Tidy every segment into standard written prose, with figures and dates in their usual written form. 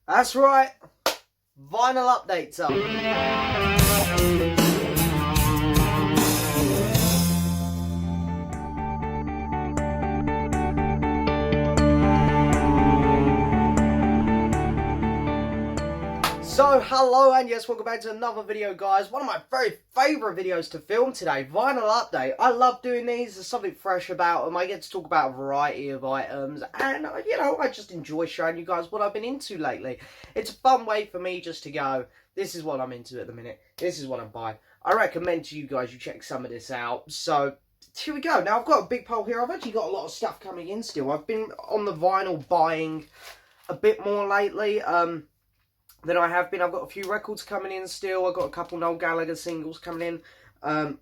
That's right, vinyl updates up. So, hello and yes, welcome back to another video, guys. One of my very favourite videos to film today, vinyl update. I love doing these, there's something fresh about them. I get to talk about a variety of items and, I just enjoy showing you guys what I've been into lately. It's a fun way for me just to go, this is what I'm into at the minute, this is what I'm buying. I recommend to you guys you check some of this out. So, here we go. Now, I've got a big pile here. I've actually got a lot of stuff coming in still. I've been on the vinyl buying a bit more lately. Than I have been. I've got a few records coming in still. I've got a couple Noel Gallagher singles coming in.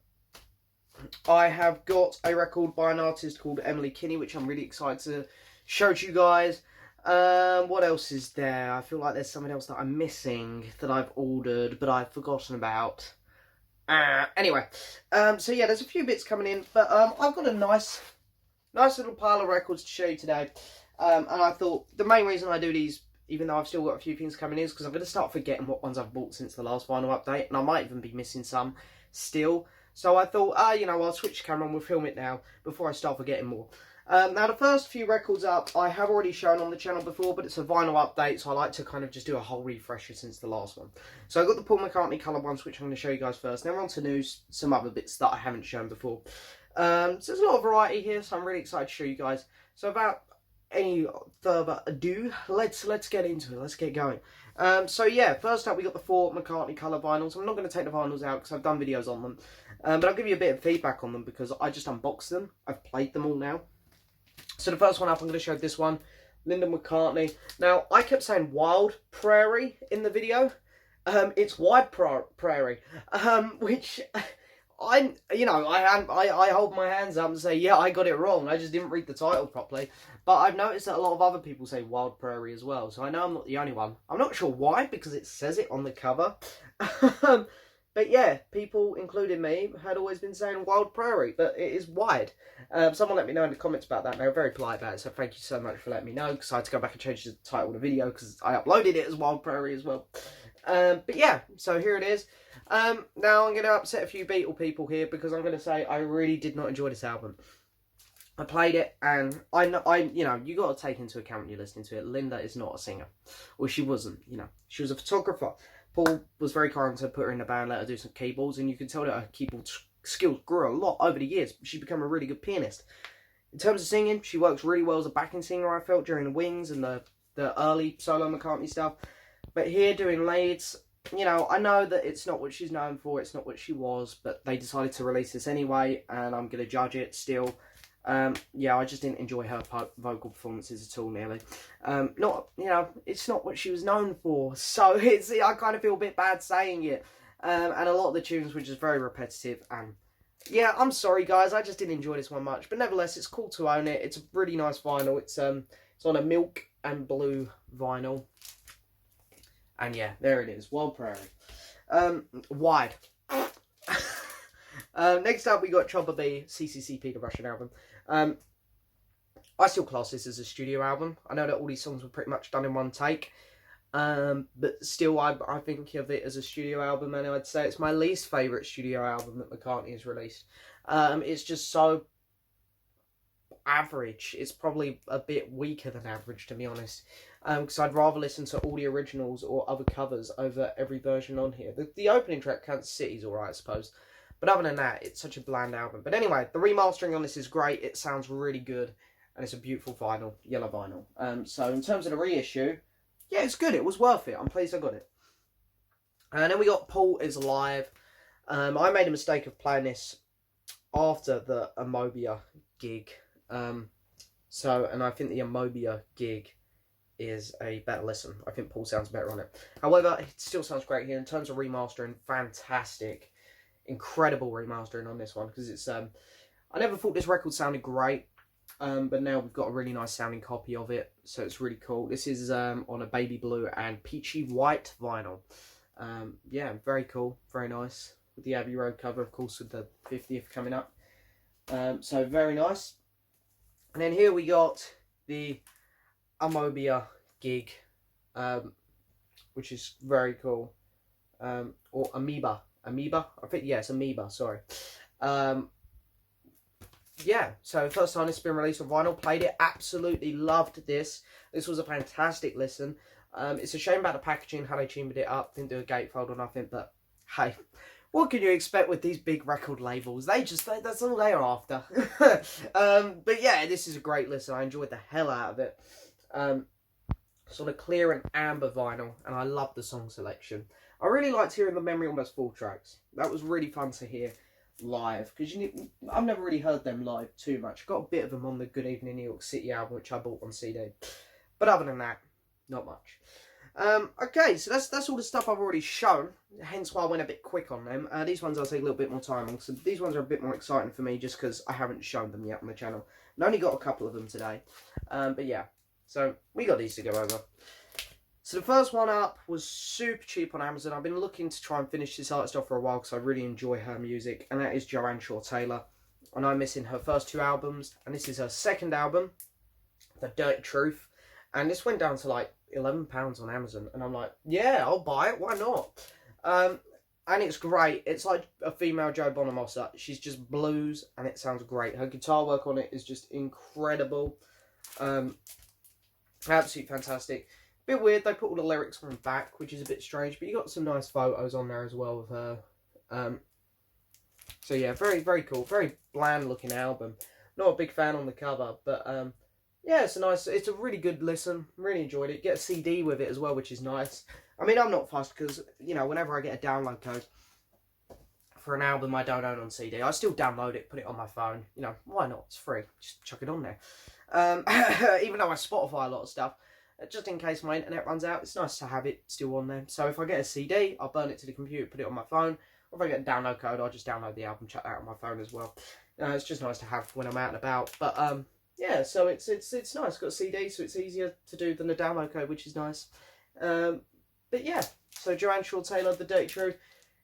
I have got a record by an artist called Emily Kinney, which I'm really excited to show to you guys. What else is there? I feel like there's something else that I'm missing that I've ordered, but I've forgotten about. Anyway, so yeah, there's a few bits coming in, but I've got a nice little pile of records to show you today. And I thought the main reason I do these, even though I've still got a few things coming in, is because I'm going to start forgetting what ones I've bought since the last vinyl update, and I might even be missing some still. So I thought, I'll switch the camera and we'll film it now before I start forgetting more. Now, the first few records up, I have already shown on the channel before, but it's a vinyl update, so I like to kind of just do a whole refresher since the last one. So I've got the Paul McCartney colour ones, which I'm going to show you guys first. Then we're on to news, some other bits that I haven't shown before. So there's a lot of variety here, so I'm really excited to show you guys. So about any further ado, let's get into it. Let's get going. So yeah, first up we got the 4 McCartney colour vinyls. I'm not going to take the vinyls out because I've done videos on them, but I'll give you a bit of feedback on them because I just unboxed them. I've played them all now. So the first one up, I'm going to show this one, Linda McCartney. Now, I kept saying Wild Prairie in the video. It's Wide Prairie, which I hold my hands up and say, yeah, I got it wrong. I just didn't read the title properly. But I've noticed that a lot of other people say Wild Prairie as well. So I know I'm not the only one. I'm not sure why, because it says it on the cover. But yeah, people, including me, had always been saying Wild Prairie, but it is wide. Someone let me know in the comments about that, and they were very polite about it, so thank you so much for letting me know, because I had to go back and change the title of the video, because I uploaded it as Wild Prairie as well. But yeah, so here it is. Now I'm going to upset a few Beatle people here, because I'm going to say I really did not enjoy this album. I played it, and you got to take into account when you're listening to it, Linda is not a singer. Well, she wasn't, she was a photographer. Paul was very kind to put her in the band, let her do some keyboards, and you can tell that her keyboard skills grew a lot over the years. She became a really good pianist. In terms of singing, she works really well as a backing singer, I felt, during the Wings and the early solo McCartney stuff. But here, doing leads, I know that it's not what she's known for, it's not what she was, but they decided to release this anyway, and I'm going to judge it still. Yeah, I just didn't enjoy her vocal performances at all, nearly. It's not what she was known for, so I kind of feel a bit bad saying it. And a lot of the tunes were just very repetitive, and yeah, I'm sorry guys, I just didn't enjoy this one much, but nevertheless, it's cool to own it. It's a really nice vinyl. It's on a milk and blue vinyl, and yeah, there it is, Wild Prairie. Wide. Next up, we got Chopper B, CCCP, the Russian album. I still class this as a studio album. I know that all these songs were pretty much done in one take, but still, I think of it as a studio album, and I'd say it's my least favourite studio album that McCartney has released. It's just so average. It's probably a bit weaker than average, to be honest, because I'd rather listen to all the originals or other covers over every version on here. The opening track, Kansas City's alright, I suppose. But other than that, it's such a bland album. But anyway, the remastering on this is great. It sounds really good. And it's a beautiful vinyl, yellow vinyl. So in terms of the reissue, yeah, it's good. It was worth it. I'm pleased I got it. And then we got Paul is Alive. I made a mistake of playing this after the Amobia gig. And I think the Amobia gig is a better listen. I think Paul sounds better on it. However, it still sounds great here. In terms of remastering, fantastic. Incredible remastering on this one, because it's I never thought this record sounded great, but now we've got a really nice sounding copy of it, so it's really cool. This is on a baby blue and peachy white vinyl. Yeah, very cool, very nice, with the Abbey Road cover, of course, with the 50th coming up. So very nice. And then here we got the Amobia gig which is very cool. Or Amoeba. Amoeba? I think, yeah, it's Amoeba, sorry. Yeah, so first time it's been released on vinyl, played it, absolutely loved this. This was a fantastic listen. It's a shame about the packaging, how they chambered it up, didn't do a gatefold or nothing, but hey, what can you expect with these big record labels? That's all they are after. But yeah, this is a great listen. I enjoyed the hell out of it. Sort of clear and amber vinyl, and I love the song selection. I really liked hearing the Memory Almost Full tracks. That was really fun to hear live, because I've never really heard them live too much. Got a bit of them on the Good Evening New York City album, which I bought on CD. But other than that, not much. Okay, so that's all the stuff I've already shown, hence why I went a bit quick on them. These ones I'll take a little bit more time on, so these ones are a bit more exciting for me just because I haven't shown them yet on the channel. I only got a couple of them today, but yeah, so we got these to go over. So the first one up was super cheap on Amazon. I've been looking to try and finish this artist off for a while because I really enjoy her music, and that is Joanne Shaw Taylor. And I'm missing her first 2 albums, and this is her second album, The Dirty Truth, and this went down to like £11 on Amazon, and I'm like, yeah, I'll buy it, why not? And it's great. It's like a female Joe Bonamassa. She's just blues, and it sounds great. Her guitar work on it is just incredible. Absolutely fantastic. Bit weird, they put all the lyrics from back, which is a bit strange, but you got some nice photos on there as well of her. So yeah, very, very cool. Very bland looking album. Not a big fan on the cover, but yeah, it's a really good listen. Really enjoyed it. Get a CD with it as well, which is nice. I mean, I'm not fussed because, you know, whenever I get a download code for an album I don't own on CD, I still download it, put it on my phone. You know, why not? It's free. Just chuck it on there. Even though I Spotify a lot of stuff, just in case my internet runs out, it's nice to have it still on there. So if I get a CD, I'll burn it to the computer, put it on my phone. Or if I get a download code, I'll just download the album, check that out on my phone as well. It's just nice to have when I'm out and about. But yeah, so it's nice. It's got a CD, so it's easier to do than a download code, which is nice. But yeah, so Joanne Shaw Taylor, The Dirty Truth.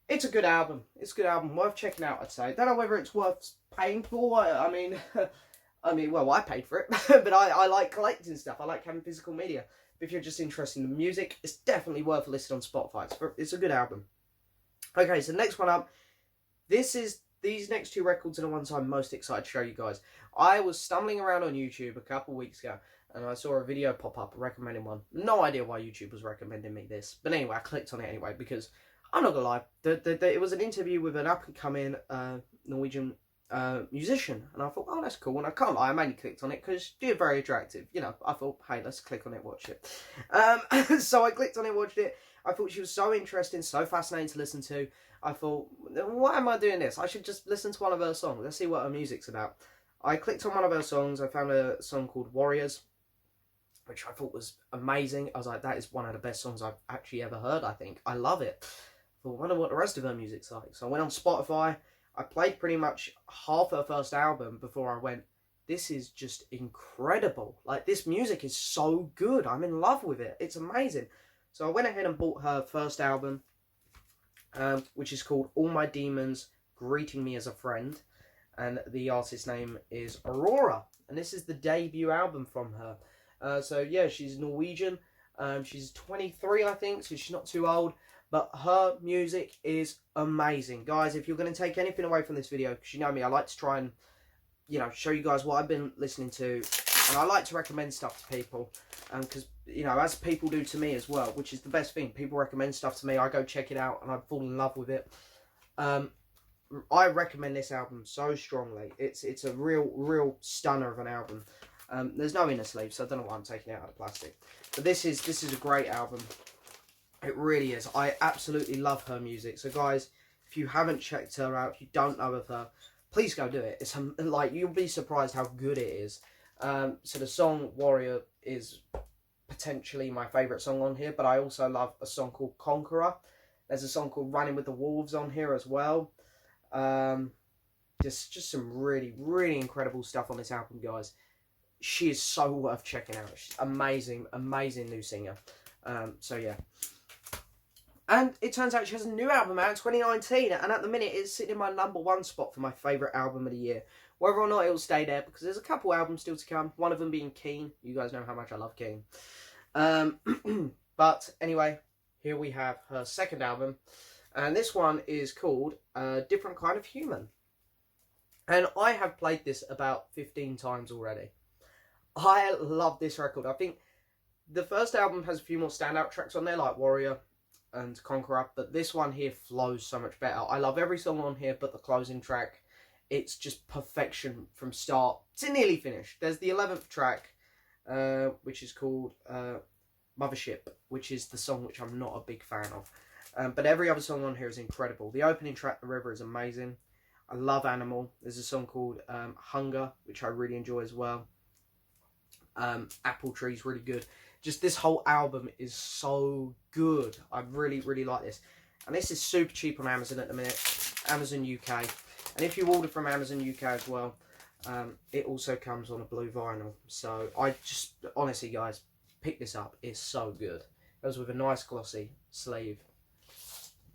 It's a good album. It's a good album, worth checking out, I'd say. Don't know whether it's worth paying for. I mean, well, I paid for it, but I like collecting stuff. I like having physical media. But if you're just interested in the music, it's definitely worth a listen on Spotify. It's a good album. Okay, so next one up. These next 2 records are the ones I'm most excited to show you guys. I was stumbling around on YouTube a couple weeks ago, and I saw a video pop up recommending one. No idea why YouTube was recommending me this. But anyway, I clicked on it anyway, because I'm not gonna lie, it was an interview with an up-and-coming Norwegian musician, and I thought, oh, that's cool. And I can't lie, I mainly clicked on it because they're very attractive. You know, I thought, hey, let's click on it, watch it. So I clicked on it, watched it. I thought she was so interesting, so fascinating to listen to. I thought, why am I doing this? I should just listen to one of her songs. Let's see what her music's about. I clicked on one of her songs. I found a song called Warriors, which I thought was amazing. I was like, that is one of the best songs I've actually ever heard, I think. I love it. I thought, I wonder what the rest of her music's like. So I went on Spotify. I played pretty much half her first album before I went, this is just incredible. Like, this music is so good. I'm in love with it. It's amazing. So I went ahead and bought her first album, which is called All My Demons Greeting Me as a Friend. And the artist's name is Aurora. And this is the debut album from her. So yeah, she's Norwegian. She's 23, I think, so she's not too old. But her music is amazing. Guys, if you're going to take anything away from this video, because you know me, I like to try and, you know, show you guys what I've been listening to. And I like to recommend stuff to people. Because, you know, as people do to me as well, which is the best thing. People recommend stuff to me, I go check it out, and I fall in love with it. I recommend this album so strongly. It's a real stunner of an album. There's no inner sleeve, so I don't know why I'm taking it out of the plastic. But this is a great album. It really is. I absolutely love her music. So guys, if you haven't checked her out, if you don't know of her, please go do it. It's like, you'll be surprised how good it is. So the song Warrior is potentially my favourite song on here, but I also love a song called Conqueror. There's a song called Running with the Wolves on here as well. Just some really incredible stuff on this album, guys. She is so worth checking out. She's amazing new singer. So yeah. And it turns out she has a new album out in 2019, and at the minute it's sitting in my #1 spot for my favourite album of the year. Whether or not it will stay there, because there's a couple albums still to come, one of them being Keen. You guys know how much I love Keen. But anyway, here we have her second album, and this one is called Different Kind of Human. And I have played this about 15 times already. I love this record. I think the first album has a few more standout tracks on there, like Warrior and Conqueror, but this one here flows so much better. I love every song on here but the closing track. It's just perfection from start to nearly finish. There's the 11th track, which is called Mothership, which is the song which I'm not a big fan of. But every other song on here is incredible. The opening track, The River, is amazing. I love Animal. There's a song called Hunger, which I really enjoy as well. Apple Tree's really good. Just this whole album is so good. I really, really like this. And this is super cheap on Amazon at the minute. Amazon UK. And if you order from Amazon UK as well, it also comes on a blue vinyl. So I just, honestly guys, pick this up. It's so good. It goes with a nice glossy sleeve.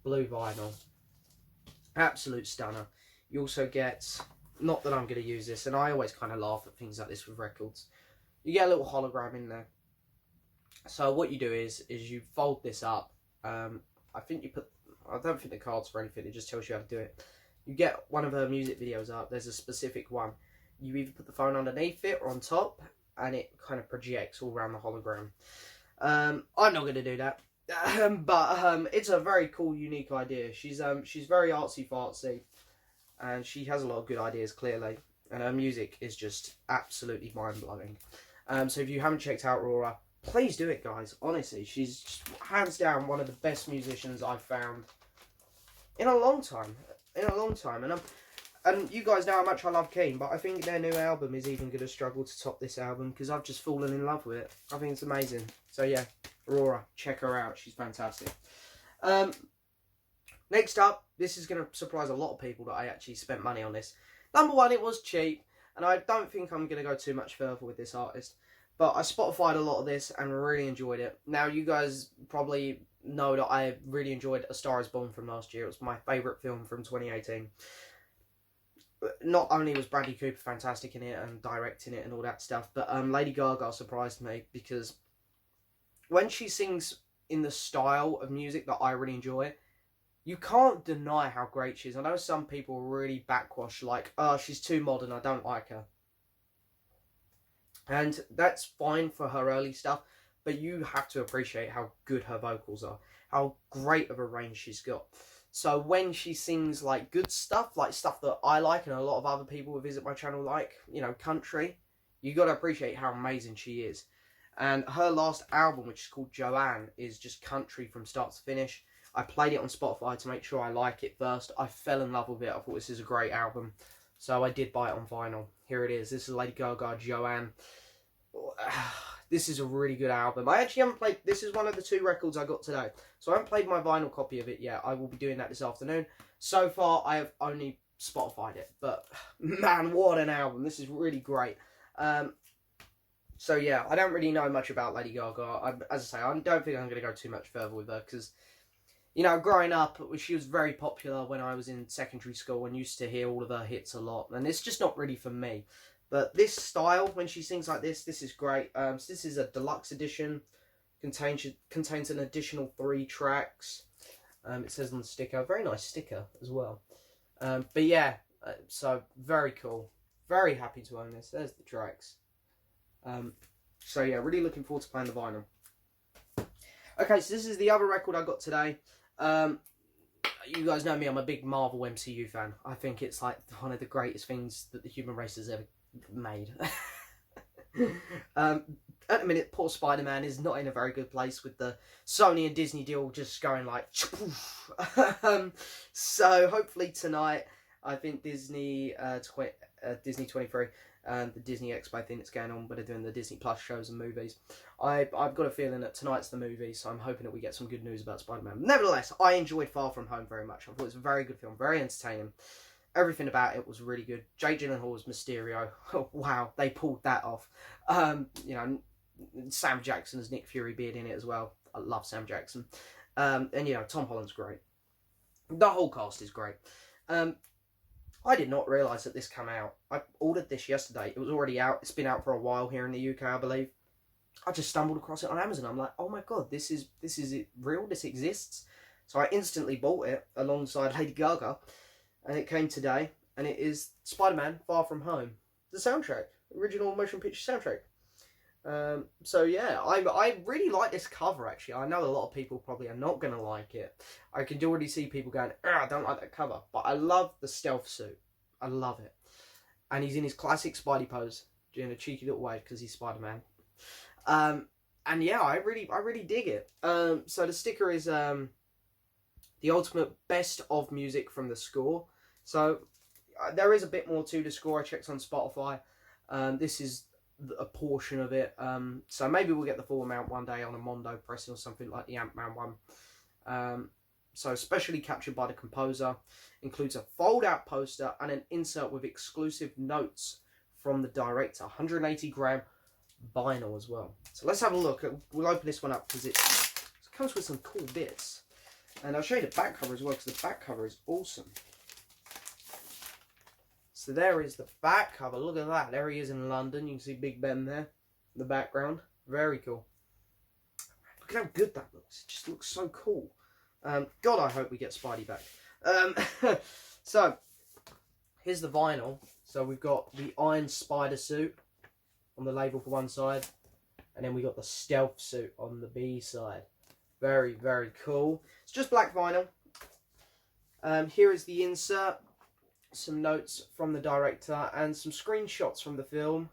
Blue vinyl. Absolute stunner. You also get, not that I'm going to use this, and I always kind of laugh at things like this with records. You get a little hologram in there. So what you do is you fold this up. I think you put, I don't think the card's for anything, it just tells you how to do it. You get one of her music videos up, there's a specific one. You either put the phone underneath it or on top, and it kind of projects all around the hologram. I'm not going to do that. But it's a very cool, unique idea. She's very artsy-fartsy, and she has a lot of good ideas, clearly. And her music is just absolutely mind-blowing. So if you haven't checked out Aurora, please do it, guys. Honestly, she's just, hands down one of the best musicians I've found in a long time. And you guys know how much I love Keane, but I think their new album is even going to struggle to top this album because I've just fallen in love with it. I think it's amazing. So yeah, Aurora, check her out. She's fantastic. Next up, this is going to surprise a lot of people that I actually spent money on this. Number one, it was cheap, and I don't think I'm going to go too much further with this artist. But I Spotified a lot of this and really enjoyed it. Now, you guys probably know that I really enjoyed A Star Is Born from last year. It was my favourite film from 2018. Not only was Bradley Cooper fantastic in it and directing it and all that stuff, but Lady Gaga surprised me because when she sings in the style of music that I really enjoy, you can't deny how great she is. I know some people really backwash, like, oh, she's too modern, I don't like her. And that's fine for her early stuff, but you have to appreciate how good her vocals are, how great of a range she's got. So when she sings like good stuff, like stuff that I like and a lot of other people who visit my channel like, you know, country, you got to appreciate how amazing she is. And her last album, which is called Joanne, is just country from start to finish. I played it on Spotify to make sure I like it first. I fell in love with it. I thought this is a great album. So I did buy it on vinyl. Here it is. This is Lady Gaga, Joanne. This is a really good album. I actually haven't played... This is one of the 2 records I got today. So I haven't played my vinyl copy of it yet. I will be doing that this afternoon. So far, I have only Spotified it. But, man, what an album. This is really great. So, yeah, I don't really know much about Lady Gaga. As I say, I don't think I'm going to go too much further with her. Because, you know, growing up, she was very popular when I was in secondary school and used to hear all of her hits a lot. And it's just not really for me. But this style, when she sings like this is great. So this is a deluxe edition. Contains an additional 3 tracks. It says on the sticker. Very nice sticker as well. But yeah, so very cool. Very happy to own this. There's the tracks. So yeah, really looking forward to playing the vinyl. Okay, so this is the other record I got today. You guys know me, I'm a big Marvel MCU fan. I think it's like one of the greatest things that the human race has ever made. At the minute, poor Spider-Man is not in a very good place with the Sony and Disney deal just going like... So hopefully tonight, I think Disney 23, the Disney Expo thing that's going on, where they're doing the Disney Plus shows and movies. I've got a feeling that tonight's the movie, so I'm hoping that we get some good news about Spider-Man. Nevertheless, I enjoyed Far From Home very much. I thought it was a very good film, very entertaining. Everything about it was really good. Jake Gyllenhaal was Mysterio. Oh, wow, they pulled that off. You know, Sam Jackson as Nick Fury being in it as well. I love Sam Jackson. And, you know, Tom Holland's great. The whole cast is great. I did not realise that this came out. I ordered this yesterday. It was already out. It's been out for a while here in the UK, I believe. I just stumbled across it on Amazon. I'm like, oh my god, this is it real? This exists? So I instantly bought it alongside Lady Gaga, and it came today, and it is Spider-Man: Far From Home, the soundtrack, original motion picture soundtrack. So yeah, I really like this cover actually. I know a lot of people probably are not gonna like it. I can already see people going, I don't like that cover, but I love the stealth suit. I love it, and he's in his classic Spidey pose, doing a cheeky little wave because he's Spider-Man. And yeah, I really dig it. So the sticker is the ultimate best of music from the score. So there is a bit more to the score. I checked on Spotify. This is a portion of it. So maybe we'll get the full amount one day on a Mondo pressing or something like the Ant-Man one. So specially captured by the composer, includes a fold-out poster and an insert with exclusive notes from the director. 180 gram vinyl as well. So let's have a look. We'll open this one up because it comes with some cool bits. And I'll show you the back cover as well because the back cover is awesome. So there is the back cover. Look at that. There he is in London. You can see Big Ben there in the background. Very cool. Look at how good that looks. It just looks so cool. God, I hope we get Spidey back. So here's the vinyl. So we've got the Iron Spider suit on the label for one side, and then we got the stealth suit on the B side. Very, very cool. It's just black vinyl. Here is the insert, some notes from the director, and some screenshots from the film.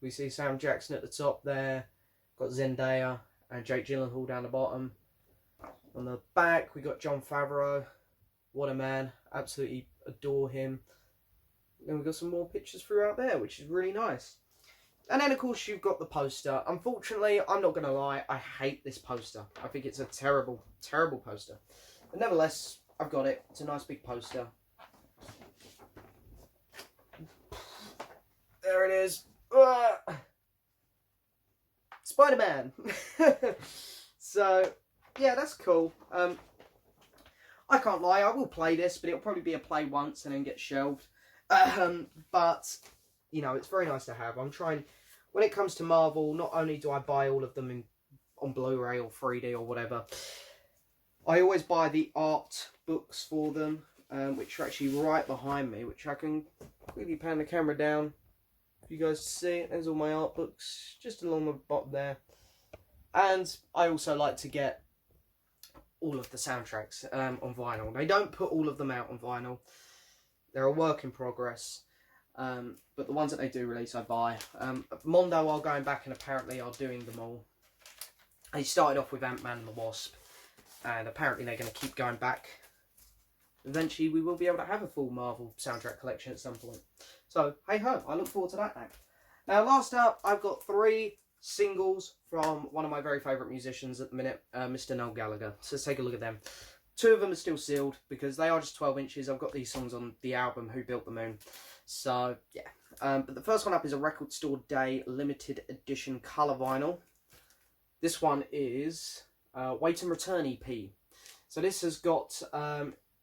We see Sam Jackson at the top there, got Zendaya and Jake Gyllenhaal down the bottom. On the back, we got Jon Favreau. What a man. Absolutely adore him. Then we've got some more pictures throughout there, which is really nice. And then, of course, you've got the poster. Unfortunately, I'm not going to lie, I hate this poster. I think it's a terrible, terrible poster. But nevertheless, I've got it. It's a nice big poster. There it is. Spider-Man. So, yeah, that's cool. I can't lie, I will play this, but it'll probably be a play once and then get shelved. But, you know, it's very nice to have. I'm trying, when it comes to Marvel, not only do I buy all of them on Blu-ray or 3D or whatever, I always buy the art books for them, which are actually right behind me, which I can quickly pan the camera down for you guys to see. There's all my art books, just along the bottom there. And I also like to get all of the soundtracks on vinyl. They don't put all of them out on vinyl. They're a work in progress. But the ones that they do release, I buy. Mondo are going back and apparently are doing them all. They started off with Ant-Man and the Wasp. And apparently they're going to keep going back. Eventually we will be able to have a full Marvel soundtrack collection at some point. So, hey ho, I look forward to that now. Now, last up, I've got 3 singles from one of my very favourite musicians at the minute, Mr. Noel Gallagher. So let's take a look at them. 2 of them are still sealed because they are just 12 inches. I've got these songs on the album Who Built the Moon. So, yeah. But the first one up is a Record Store Day limited edition colour vinyl. This one is Wait and Return EP. So this has got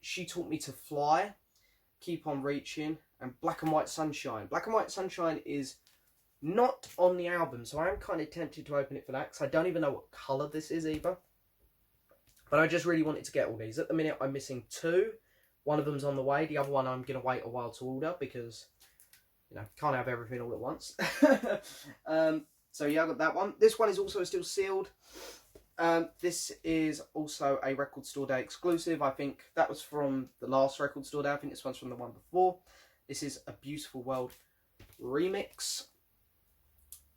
She Taught Me to Fly, Keep on Reaching, and Black and White Sunshine. Black and White Sunshine is not on the album, so I am kind of tempted to open it for that, because I don't even know what colour this is either. But I just really wanted to get all these. At the minute, I'm missing 2. One of them's on the way. The other one I'm going to wait a while to order, because, you know, can't have everything all at once. So yeah, I got that one. This one is also still sealed. This is also a Record Store Day exclusive. I think that was from the last Record Store Day. I think this one's from the one before. This is A Beautiful World remix.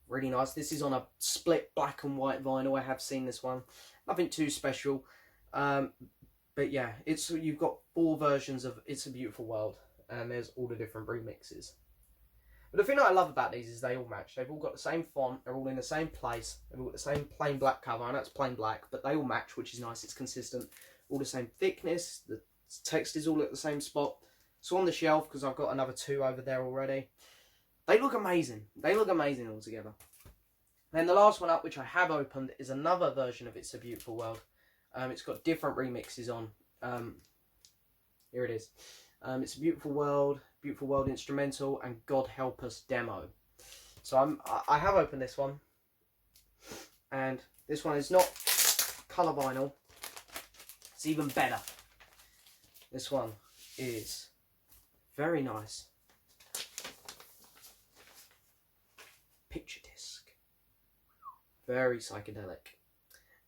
Really nice. This is on a split black and white vinyl. I have seen this one. Nothing too special. But yeah, you've got 4 versions of It's a Beautiful World. And there's all the different remixes. But the thing that I love about these is they all match. They've all got the same font. They're all in the same place. They've all got the same plain black cover. I know it's plain black, but they all match, which is nice. It's consistent. All the same thickness. The text is all at the same spot. So on the shelf, because I've got another 2 over there already. They look amazing. They look amazing all together. Then the last one up, which I have opened, is another version of It's a Beautiful World. It's got different remixes on. Here it is. It's a Beautiful World Instrumental, and God Help Us demo. So I have opened this one. And this one is not colour vinyl. It's even better. This one is very nice. Picture disc. Very psychedelic.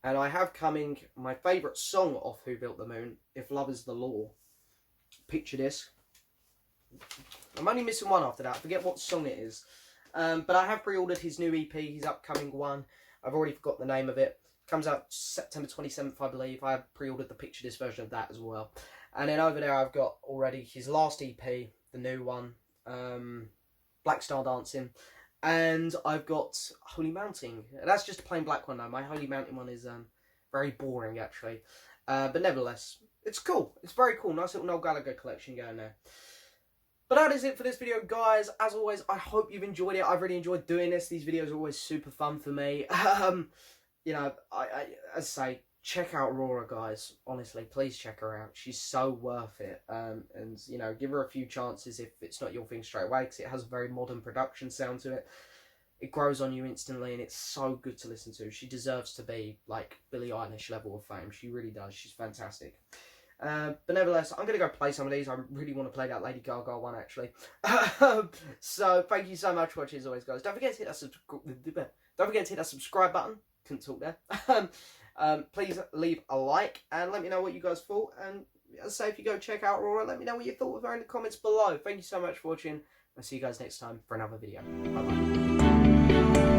And I have coming my favourite song off Who Built the Moon, If Love Is the Law. Picture disc. I'm only missing one after that. I forget what song it is. But I have pre-ordered his new EP, his upcoming one. I've already forgot the name of it. Comes out September 27th, I believe. I have pre-ordered the picture disc version of that as well. And then over there I've got already his last EP, the new one, Black Star Dancing. And I've got Holy Mountain. That's just a plain black one though. My Holy Mountain one is very boring actually. But nevertheless, it's cool. It's very cool. Nice little Noel Gallagher collection going there. But that is it for this video, guys. As always, I hope you've enjoyed it. I've really enjoyed doing this. These videos are always super fun for me. You know, as I say, check out Aurora, guys. Honestly, please check her out. She's so worth it. And, you know, give her a few chances if it's not your thing straight away, because it has a very modern production sound to it. It grows on you instantly, and it's so good to listen to. She deserves to be, like, Billie Eilish level of fame. She really does. She's fantastic. But nevertheless, I'm going to go play some of these. I really want to play that Lady Gaga one, actually. So, thank you so much for watching, as always, guys. Don't forget to hit that subscribe button. Couldn't talk there. Please leave a like and let me know what you guys thought. And as I say, if you go check out Aurora, let me know what you thought of her in the comments below. Thank you so much for watching. I'll see you guys next time for another video. Bye-bye.